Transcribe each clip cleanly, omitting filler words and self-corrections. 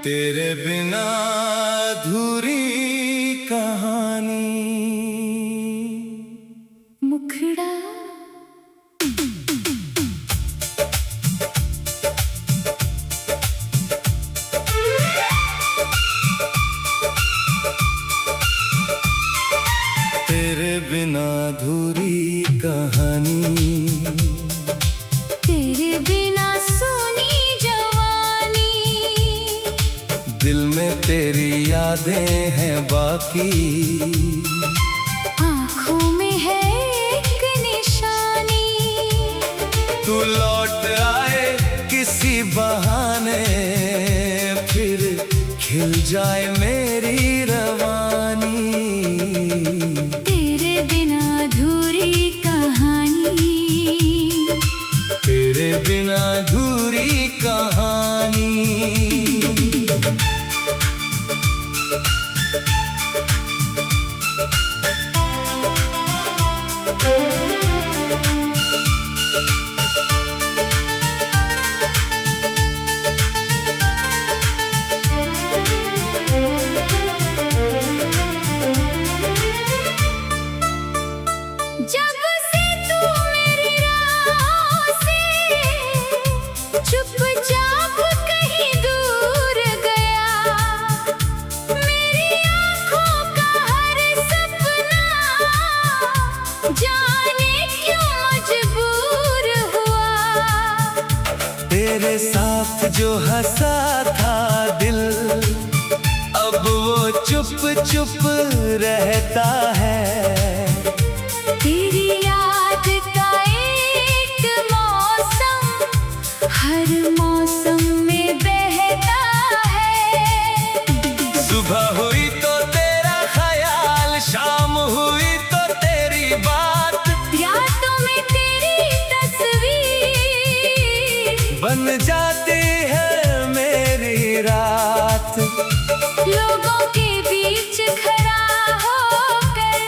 तेरे बिना अधूरी कहानी। मुखड़ा तेरे बिना अधूरी कहानी। तेरे बिना सोनी जवानी। दिल में तेरी यादें हैं बाकी। आँखों में है एक निशानी। तू लौट आए किसी बहाने, फिर खिल जाए मेरी रवानी। तेरे बिना अधूरी कहानी। तेरे बिना अधूरी कहानी। जब से तू मेरी राहों से चुपचाप कहीं दूर गया, मेरी आँखों का हर सपना जाने क्यों मजबूर हुआ। तेरे साथ जो हंसा था दिल, अब वो चुप चुप रहता है। तेरी याद का एक मौसम हर मौसम में बहता है। सुबह हुई तो तेरा ख्याल, शाम हुई तो तेरी बात, रातों में तेरी तस्वीर बन जाती है मेरी रात। लोगों के बीच खड़ा होकर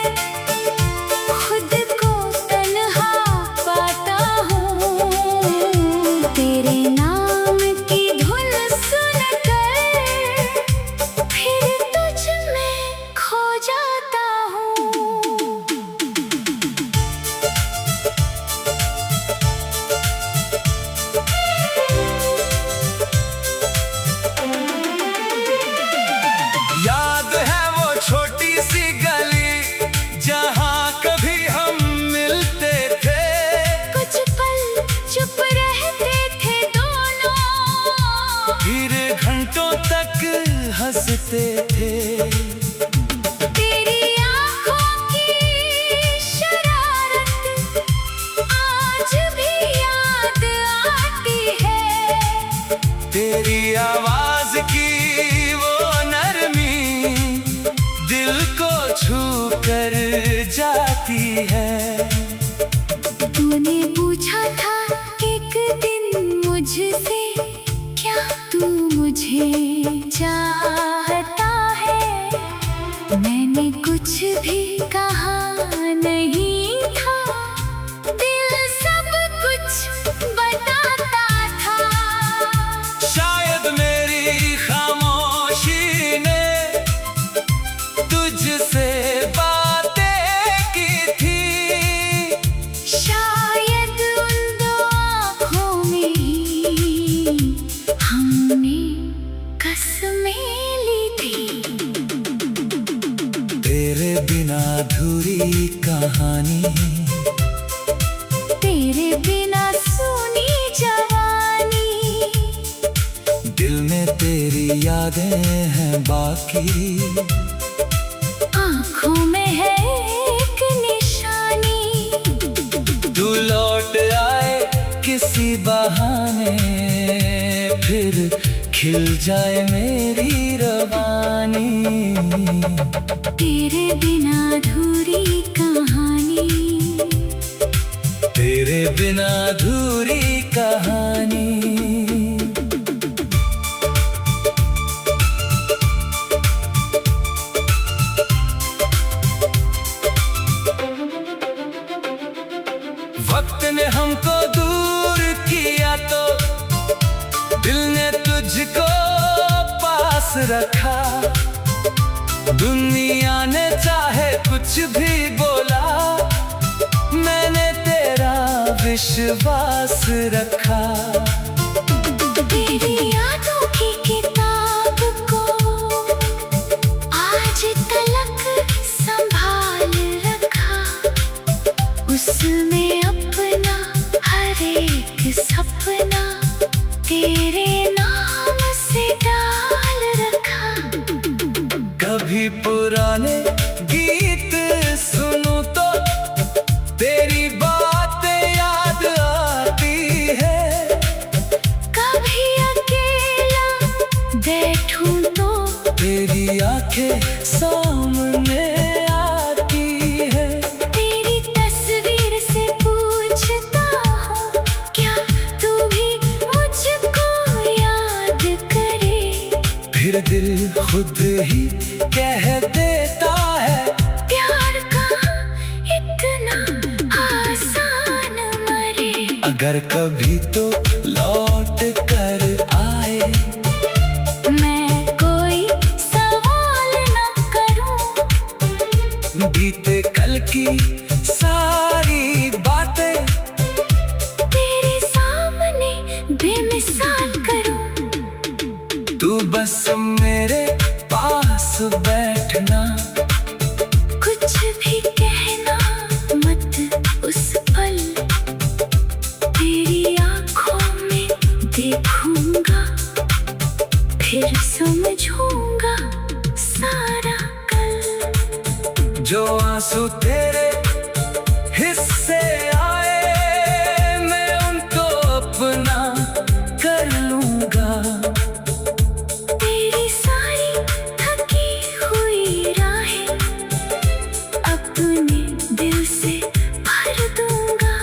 खुद को तन्हा पाता हूँ। तेरे नाम की धुन सुनकर फिर तुझ में खो जाता हूँ। याद है वो छोटी सी गली, जहाँ कभी हम मिलते थे। कुछ पल चुप रहते थे दोनों, फिर घंटों तक हंसते थे। तेरी आँखों की शरारत आज भी याद आती है। तेरी आवाज की वो नरमी दिल को छू कर जाती है। तूने पूछा था एक दिन मुझसे, क्या तू मुझे चाहता है? मैंने कुछ भी कहा नहीं था, दिल सब कुछ बताता था। शायद मेरी खामोशी ने तुझसे बातें की थी। शायद उन दो आँखों में ही हमने कसमें ली थी। तेरे बिना अधूरी कहानी। तेरे बिना सोनी जवानी। दिल में तेरी यादें हैं बाकी। आँखों में है एक निशानी। तू लौट आए किसी बहाने, फिर खिल जाए मेरी रवानी। तेरे बिना अधूरी कहानी। तेरे बिना अधूरी कहानी। वक्त ने हमको दूर किया तो दिल ने तुझको पा पास रखा। दुनिया ने चाहे कुछ भी बोला, मैंने तेरा विश्वास रखा। तेरी यादों की किताब को आज तलक संभाल रखा। उसमें अपना हर एक सपना तेरे नाम से डाल रखा। कभी पुराने गीत सुनूं तो तेरी बातें याद आती है। कभी अकेला बैठूं तो तेरी आंखें सामने आती है। तेरी तस्वीर से पूछता हूँ, क्या तू भी मुझको याद करे। फिर दिल खुद ही कह देता है, प्यार कहाँ इतना आसान मरे। अगर कभी तो लौट कर आए। मैं कोई सवाल न करूं, बीते कल की सारी बातें तेरे सामने बेमिसाल करूं। तू बस मेरे पास बैठना। कुछ भी कहना मत उस पल, तेरी आँखों में देखूंगा, फिर समझूंगा सारा कल। जो आंसू तेरे हिस्से आए, मैं उनको अपना कर लूंगा। तेरी सारी थकी हुई राहें अपने दिल से भर दूंगा।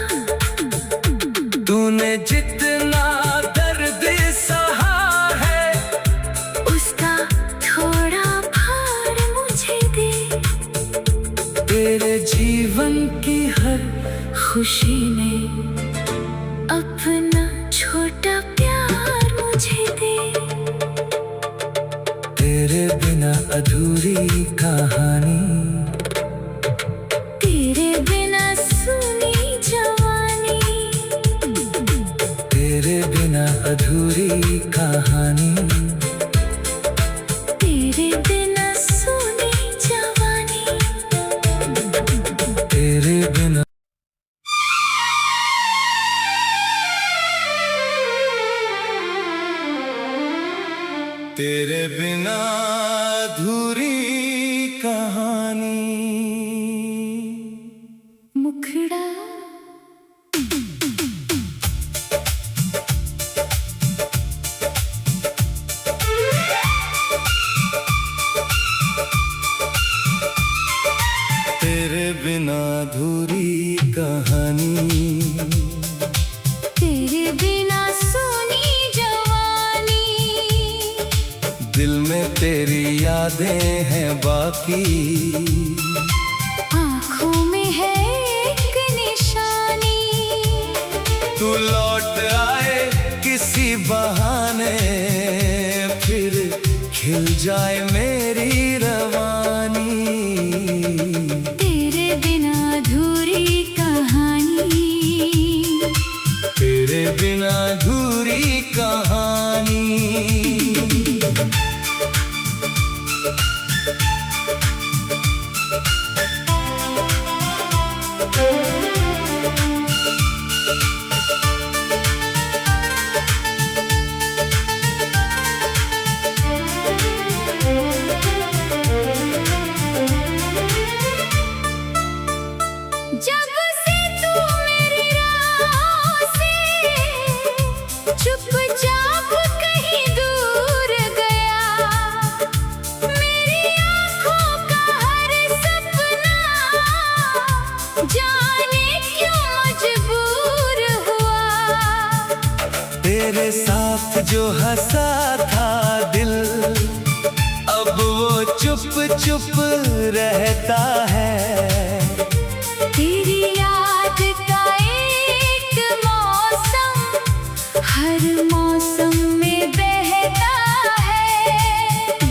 तूने जितना दर्द सहा है, उसका थोड़ा भार मुझे दे। तेरे जीवन की हर खुशी ने अपना छोटा प्यार मुझे दे। तेरे बिना अधूरी कहानी, तेरे बिना सुनी जवानी। तेरे बिना अधूरी कहानी, तेरे बिना सुनी जवानी। तेरे बिना। तेरे बिना अधूरी कहानी। मुखड़ा तेरे बिना अधूरी कहानी, तेरे बिना सुनी जवानी। दिल में तेरी यादें हैं बाकी, आँखों में है एक निशानी। तू लौट आए किसी बहाने, फिर खिल जाए मेरी रवानी। तेरे बिना अधूरी कहानी, तेरे बिना अधूरी कहानी। जब से तू मेरी राहों से चुपचाप कहीं दूर गया। मेरी आँखों का हर सपना जाने क्यों मजबूर हुआ। तेरे साथ जो हंसा था दिल, अब वो चुप चुप रहता है। तेरी याद का एक मौसम हर मौसम में बहता है।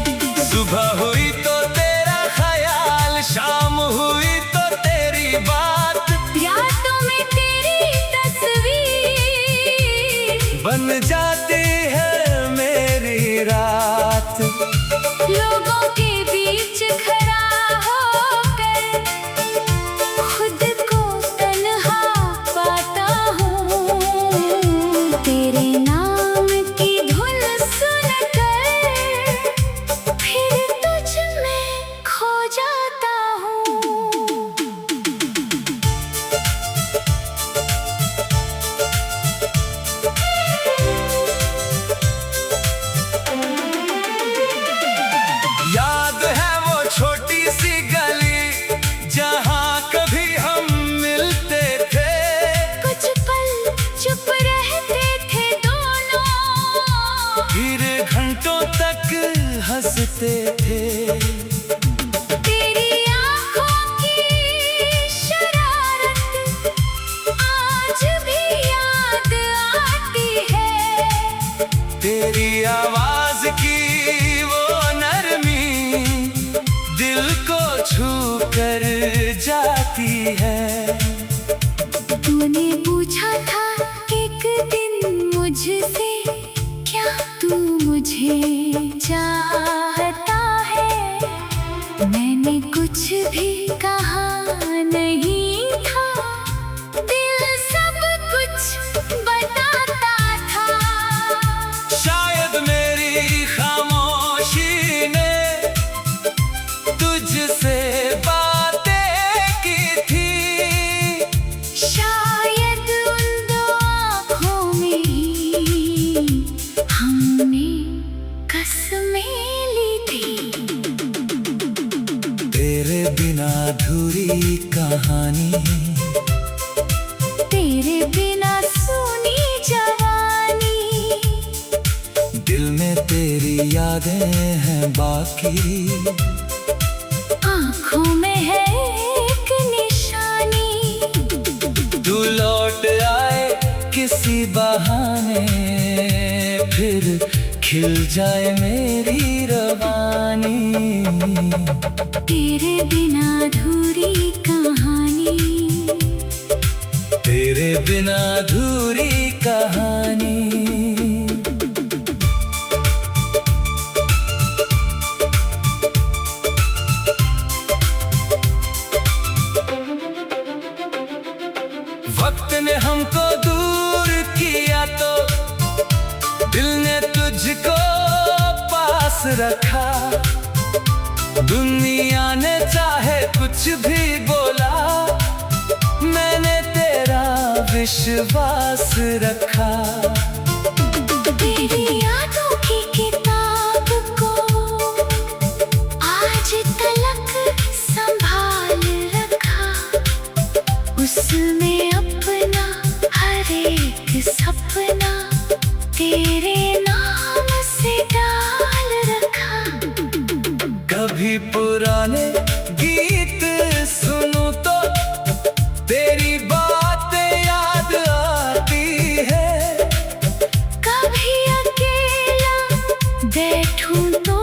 मिलते थे। तेरी आँखों की शरारत आज भी याद आती है। तेरी आवाज की वो नरमी दिल को छू कर जाती है। तूने पूछा था एक दिन मुझसे, क्या तू मुझे चाहता है? मैंने कुछ भी कहा नहीं था, दिल सब कुछ बताता था। शायद मेरी खामोशी ने तुझसे बातें की थी। शायद उन दो आँखों में ही हमने कसमें ली थी। तेरे बिना अधूरी कहानी, तेरे बिना सूनी जवानी। दिल में तेरी यादें हैं बाकी, आँखों में है एक निशानी। तू लौट आए किसी बहाने, फिर खिल जाए मेरी रवानी। तेरे बिना अधूरी कहानी, तेरे बिना अधूरी कहानी। वक्त ने हमको दूर किया तो दिल ने तुझको पास रखा। दुनिया ने चाहे कुछ भी बोला, मैंने तेरा विश्वास रखा। तेरी यादों की किताब को आज तलक संभाल रखा। उसमें अपना हर एक सपना तेरे नाम से डाल रखा। कभी पुराने गीत सुनूं तो तेरी बातें याद आती है। कभी अकेला बैठूं तो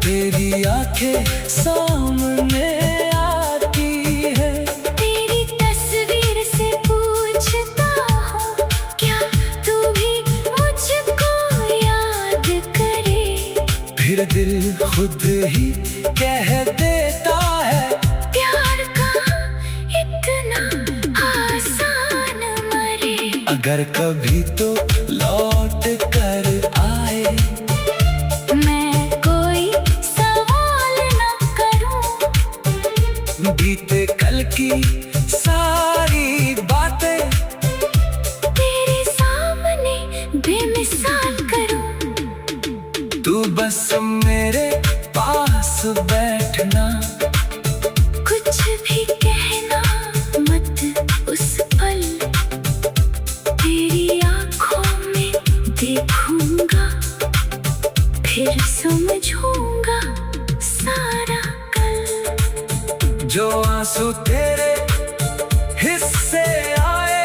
तेरी आंखें सामने आती है। तेरी तस्वीर से पूछता हूँ, क्या तू भी मुझको याद करे? फिर दिल खुद ही कह देता है, प्यार का इतना आसान मरे। अगर कभी तो लौट कर आए, मैं कोई सवाल न करूं, बीते कल की सारी बातें तेरे सामने बेमिसाल करूं। तू बस मेरे पास बैठना, कुछ भी कहना मत उस पल। तेरी आँखों में देखूंगा, फिर समझूंगा सारा कल। जो आंसू तेरे हिस्से आए,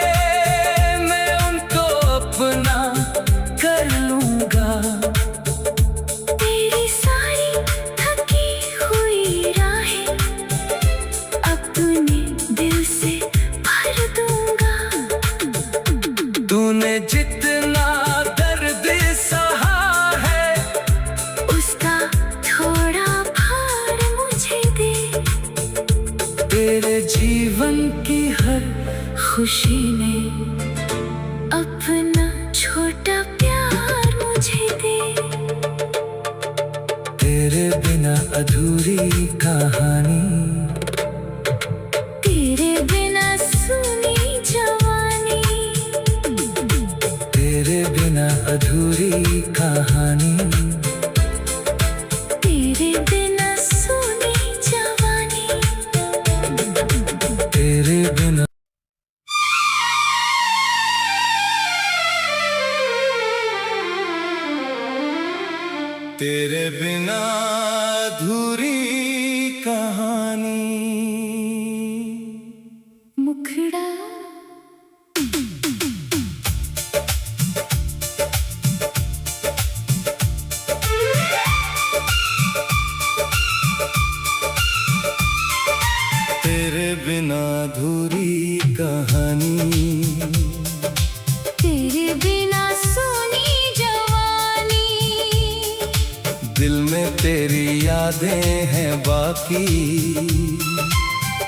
मैं उनको अपना कर लूंगा। तेरी सारी थकी हुई राहें अपने दिल से भर दूंगा। तूने जितना दर्द सहा है, उसका थोड़ा भार मुझे दे। तेरे जीवन की हर खुशी ने अपना छोटा प्यार मुझे दे। तेरे बिना अधूरी कहानी, तेरे बिना सुनी जवानी। तेरे बिना अधूरी कहानी, तेरे बिना सुनी जवानी। तेरे बिना। तेरे बिना अधूरी कहानी। मुखड़ा तेरे बिना अधूरी कहानी, तेरे बिना सोनी जवानी, दिल में तेरी यादें हैं बाकी,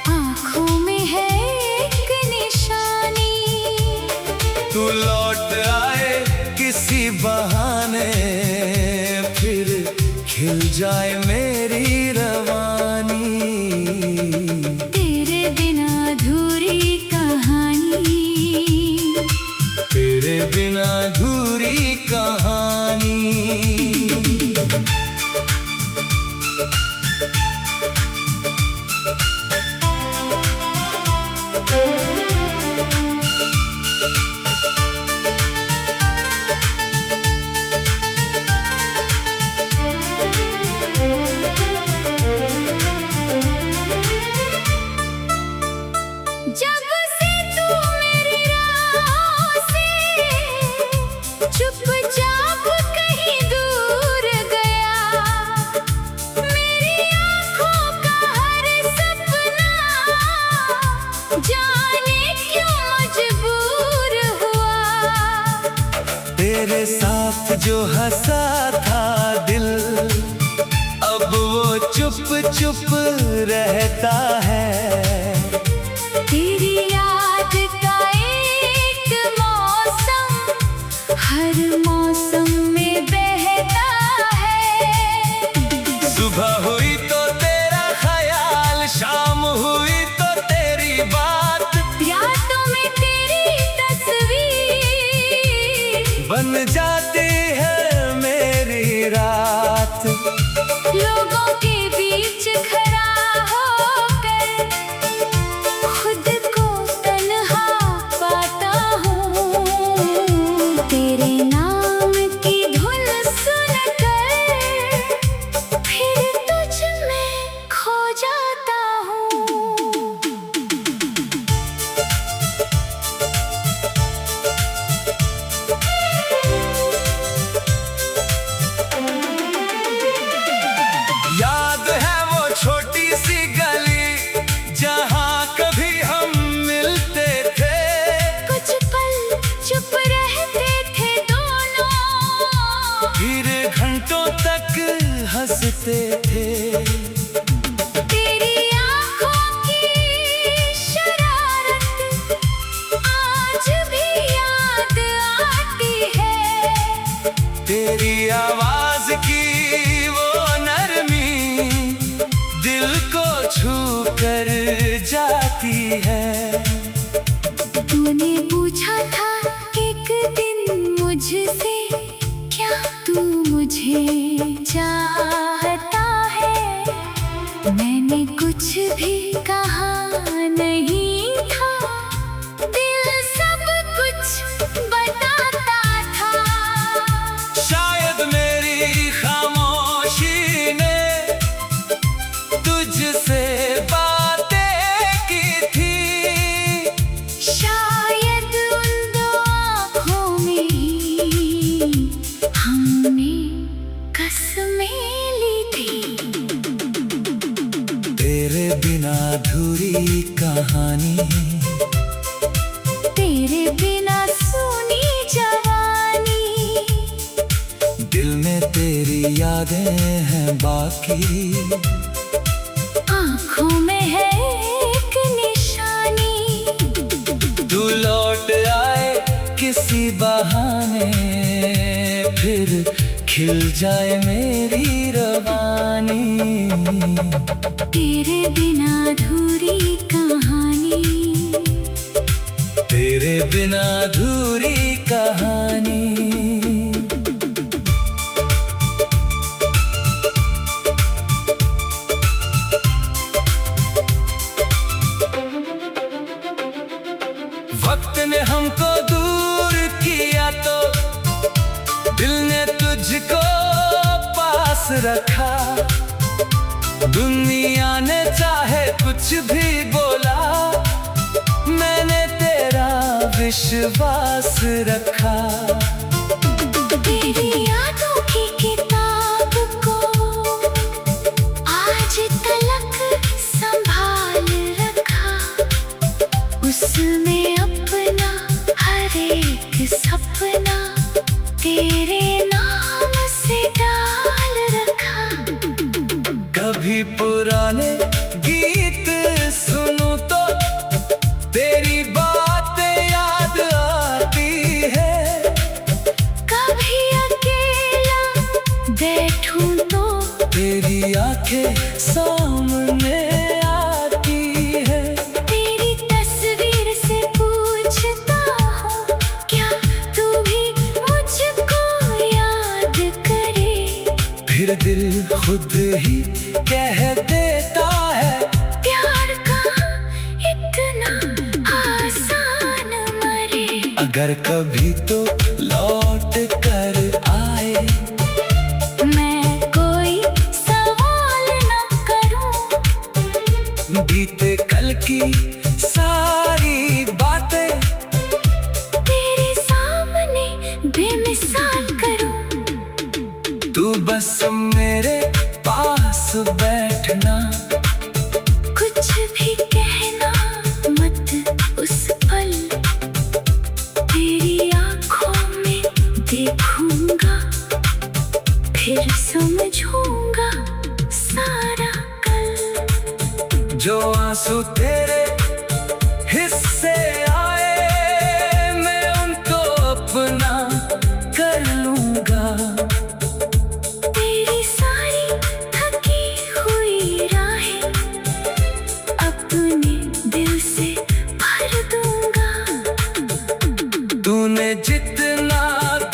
आँखों में है एक निशानी। तू लौट आए किसी बहाने, फिर खिल जाए मेरी रवानी। तेरे बिना अधूरी कहानी, तेरे बिना अधूरी कहानी। जब से तू मेरी राहों से चुपचाप कहीं दूर गया, मेरी आँखों का हर सपना जाने क्यों मजबूर हुआ। तेरे साथ जो हंसा था दिल, अब वो चुप चुप रहता है। तेरी याद का एक मौसम हर मौसम में बहता है। सुबह हुई तो तेरा ख्याल, शाम हुई तो तेरी बात, रातों में तेरी तस्वीर बन जाती है मेरी रात। लोगों के बीच खड़ा होकर खुद को तन्हा पाता हूँ। तेरे नाम की धुन सुनकर फिर तुझ में खो जाता हूँ। याद है वो छोटी सी गली, जहाँ कभी हम मिलते थे। कुछ पल चुप रहते थे दोनों, फिर घंटों तक हंसते थे। तेरी आँखों की शरारत आज भी याद आती है। तेरी आवाज की वो नरमी दिल को छू कर जाती है। तूने पूछा था एक दिन मुझसे, क्या तू मुझे चाहता है? मैंने कुछ भी कहा नहीं था, दिल सब कुछ बताता था। शायद मेरी खामोशी ने तुझसे बातें की थी। शायद उन दो आँखों में ही हमने कसमें ली थी। तेरे बिना अधूरी कहानी, तेरे बिना सोनी जवानी, दिल में तेरी यादें हैं बाकी, आँखों में है एक निशानी। तू लौट आए किसी बहाने, फिर खिल जाए मेरी रवानी। तेरे बिना अधूरी कहानी, तेरे बिना अधूरी कहानी। वक्त ने हमको दूर किया तो दिल ने तुझको पास रखा। दुनिया ने चाहे कुछ भी बोला, मैंने तेरा विश्वास रखा। तेरी यादों की किताब को आज तलक संभाल रखा, उसमें अपना हर एक सपना तेरे नाम से डाल रखा। कभी पुराने गीत सुनूं तो तेरी बातें याद आती है, कभी अकेला बैठूं तो तेरी आंखें सामने आती है। तेरी तस्वीर से पूछता हूँ, क्या तू भी मुझको याद करे? फिर दिल खुद ही कह देता है, प्यार का इतना आसान मरे। अगर कभी तो लौट कर आए, मैं कोई सवाल न करूं, बीते कल की सारी बातें तेरे सामने बेमिसाल करूं। तू बस मेरे पास बैठना, कुछ भी कहना मत उस पल, तेरी आंखों में देखूंगा, फिर समझूंगा सारा कल। जो आंसू तेरे हिस्से आए, मैं उनको अपना कर लूंगा। तेरी सारी थकी हुई राहें अपने दिल से भर दूंगा। तूने जितना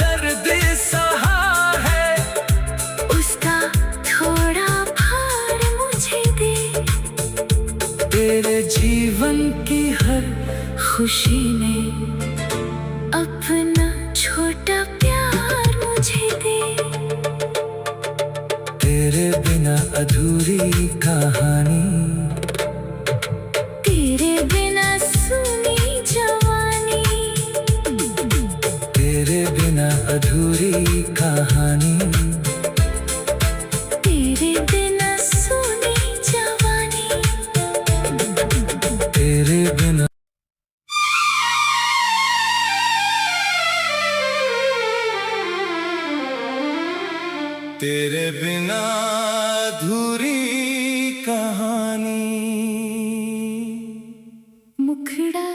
दर्द सहा है, उसका थोड़ा भार मुझे दे। तेरे जीवन की हर खुशी ने अपना छोटा प्यार मुझे दे। तेरे बिना अधूरी कहानी, तेरे बिना सुनी जवानी, तेरे बिना अधूरी कहानी, तेरे बिना सुनी जवानी। तेरे बिना। तेरे बिना अधूरी कहानी। मुखड़ा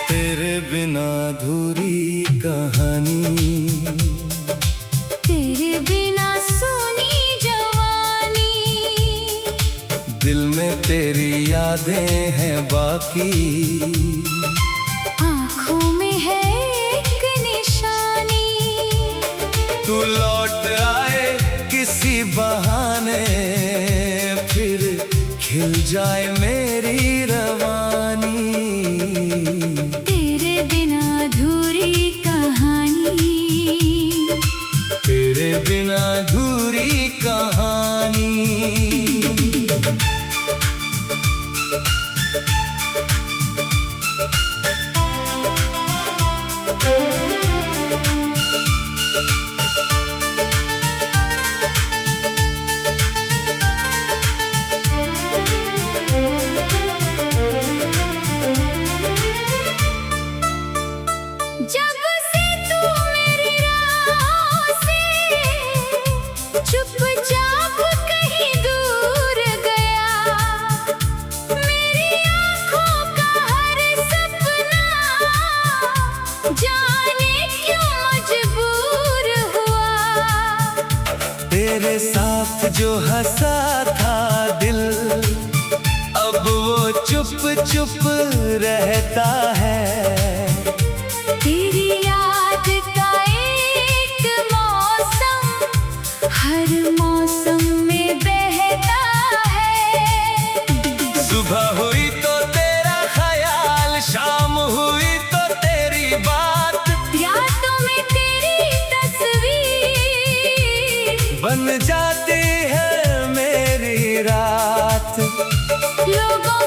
तेरे बिना अधूरी कहानी, तेरे बिना सुनी जवानी। दिल में तेरी यादें हैं बाकी, आँखों में है एक निशानी। तू लौट आए किसी बहाने, फिर खिल जाए मेरी रवानी। तेरे बिना अधूरी कहानी, तेरे बिना अधूरी कहानी। जब से तू मेरी राहों से चुपचाप कहीं दूर गया, मेरी आँखों का हर सपना जाने क्यों मजबूर हुआ। तेरे साथ जो हंसा था दिल, अब वो चुप चुप रहता है। तेरी याद का एक मौसम हर मौसम में बहता है। सुबह हुई तो तेरा लोगों